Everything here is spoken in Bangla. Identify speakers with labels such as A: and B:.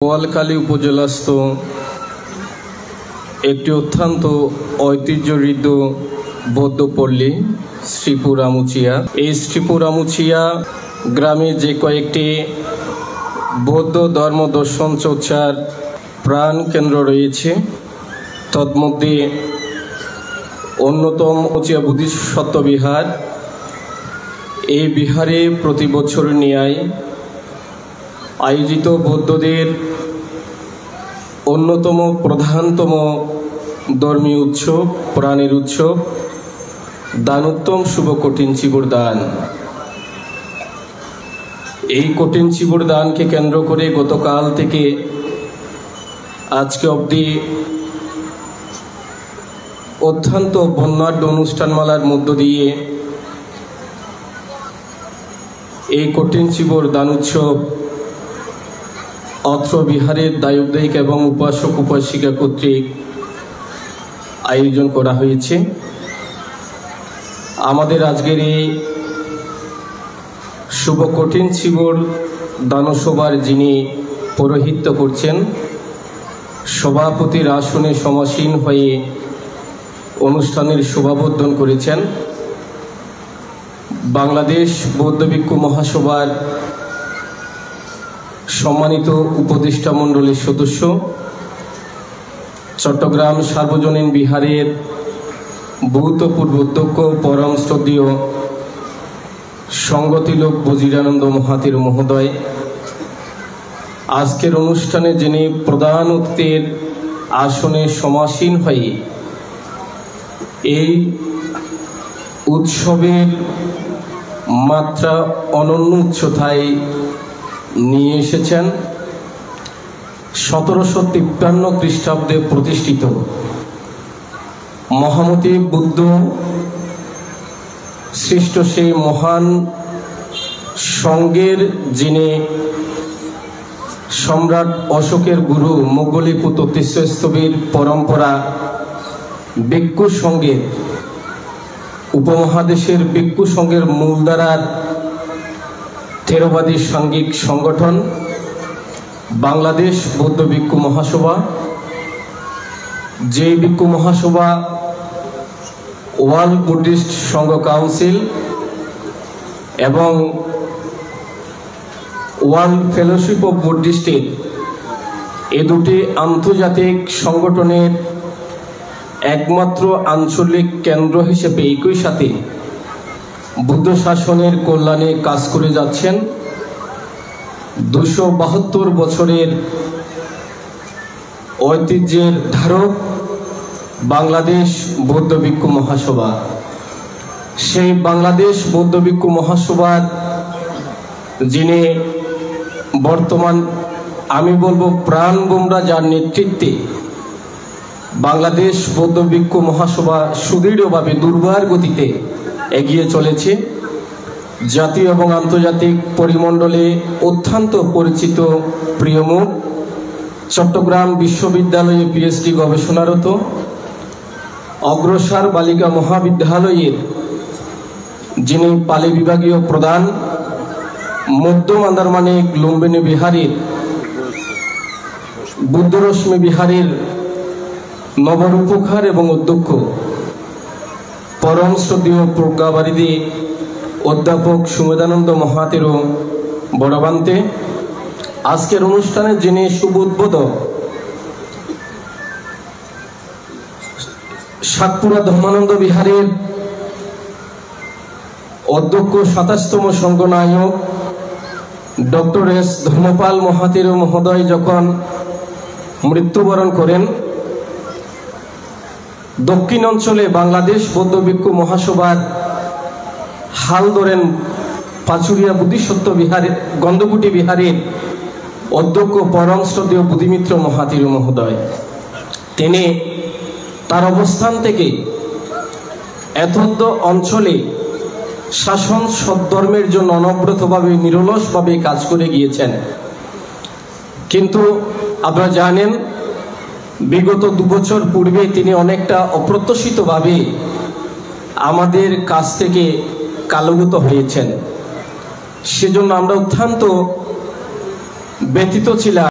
A: বোয়ালখালী উপজেলাস্থ একটি অত্যন্ত ঐতিহ্যঋদ্ধ বৌদ্ধপল্লী শ্রীপুর আমুচিয়া। এই শ্রীপুর আমুচিয়া গ্রামে যে কয়েকটি বৌদ্ধ ধর্ম দর্শন চর্চার প্রাণ কেন্দ্র রয়েছে, তন্মধ্যে অন্যতম আমুচিয়া বুদ্ধিস্ট সত্যবিহার। এই বিহারে প্রতি বছর ন্যায় আয়োজিত বৌদ্ধদের অন্যতম প্রধানতম ধর্মীয় উৎসব, প্রাণের উৎসব দানোত্তম শুভ কঠিন চিবুর দান। এই কঠিন চিবুর দানকে কেন্দ্র করে গতকাল থেকে আজকে অবধি অত্যন্ত বর্ণাঢ্য অনুষ্ঠানমালার মধ্য দিয়ে এই কঠিন চিবুর দান উৎসব অত্র বিহারের দায়ুদ্দায়িক এবং উপাসক উপাসিকা কর্তৃক আয়োজন করা হয়েছে। আমাদের আজকের এই শুভ কঠিন চিবুর দানসভার যিনি পৌরোহিত্য করছেন, সভাপতির আসনে সমাসীন হয়ে অনুষ্ঠানের শোভাবর্ধন করেছেন বাংলাদেশ বৌদ্ধ ভিক্ষু মহাসভার সম্মানিত উপদেষ্টা মণ্ডলীর সদস্য, চট্টগ্রাম সার্বজনীন বিহারের ভূতপূর্ব অধ্যক্ষ পরম শ্রদ্ধেয় সংগতিলোক বজিরানন্দ মহাতির মহোদয়, আজকের অনুষ্ঠানে যিনি প্রধান অতিথির আসনে সমাসীন হয়ে এই উৎসবের মাত্রা অনন্য উচ্চতায় নিয়ে এসেছেন। 1753 খ্রিস্টাব্দে প্রতিষ্ঠিত মহামতি বুদ্ধ সৃষ্ট সেই মহান সঙ্গের যিনি সম্রাট অশোকের গুরু মোগলিপুত তীর্থস্থবীর পরম্পরা ভিক্ষু সংঘের উপমহাদেশের ভিক্ষু সংঘের মূলধারার থেরবাদী সাংঘিক সংগঠন বাংলাদেশ বৌদ্ধ ভিক্ষু মহাসভা। যে ভিক্ষু মহাসভা ওয়ার্ল্ড বুদ্ধিস্ট সংঘ কাউন্সিল এবং ওয়ার্ল্ড ফেলোশিপ অফ বুদ্ধিস্টের এ দুটি আন্তর্জাতিক সংগঠনের একমাত্র আঞ্চলিক কেন্দ্র হিসেবে একই সাথে বুদ্ধ শাসনের কল্যাণে কাজ করে যাচ্ছেন। 272 বছরের ঐতিহ্যের ধারক বাংলাদেশ বৌদ্ধ ভিক্ষু মহাসভা। সেই বাংলাদেশ বৌদ্ধ ভিক্ষু মহাসভার যিনি বর্তমান আমি বলবো প্রাণবোমরা, যার নেতৃত্বে বাংলাদেশ বৌদ্ধ ভিক্ষু মহাসভা সুদৃঢ়ভাবে দুর্বার গতিতে এগিয়ে চলেছে, জাতীয় এবং আন্তর্জাতিক পরিমণ্ডলে অত্যন্ত পরিচিত প্রিয়মুখ, চট্টগ্রাম বিশ্ববিদ্যালয়ে পিএইচডি গবেষণারত, অগ্রসর বালিকা মহাবিদ্যালয়ের যিনি পালি বিভাগীয় প্রধান, মধ্য আন্দারমানিক লুম্বিনী বিহারের বুদ্ধরশ্মি বিহারের নবরূপকার এবং অধ্যক্ষ, পরম শ্রদ্ধেয় প্রজ্ঞাবারিধি অধ্যাপক সুমেধানন্দ মহাতেরও বড়বান্তে, আজকের অনুষ্ঠানে যিনি শুভ উদ্বোধক সাতপুরা ধর্মানন্দ বিহারের অধ্যক্ষ 27তম সংঘনায়ক ডক্টর এস ধর্মপাল মহাতেরও মহোদয় যখন মৃত্যুবরণ করেন, দক্ষিণ অঞ্চলে বাংলাদেশ বৌদ্ধ ভিক্ষু মহাসভার হাল ধরেন পাচুরিয়া বুদ্ধিসত্ত্ব বিহারের গন্ধকুটি বিহারের অধ্যক্ষ পরম শ্রদ্ধেয় বুদ্ধিমিত্র মহাতির মহোদয়। তিনি তার অবস্থান থেকে এতদ অঞ্চলে শাসন সদ্ধর্মের জন্য অনবরতভাবে নিরলসভাবে কাজ করে গিয়েছেন। কিন্তু আপনারা জানেন, বিগত 2 বছর পূর্বে তিনি অনেকটা অপ্রত্যাশিতভাবে আমাদের কাছ থেকে কালুগত হয়েছেন। সেজন্য আমরা অত্যন্ত ব্যথিত ছিলাম।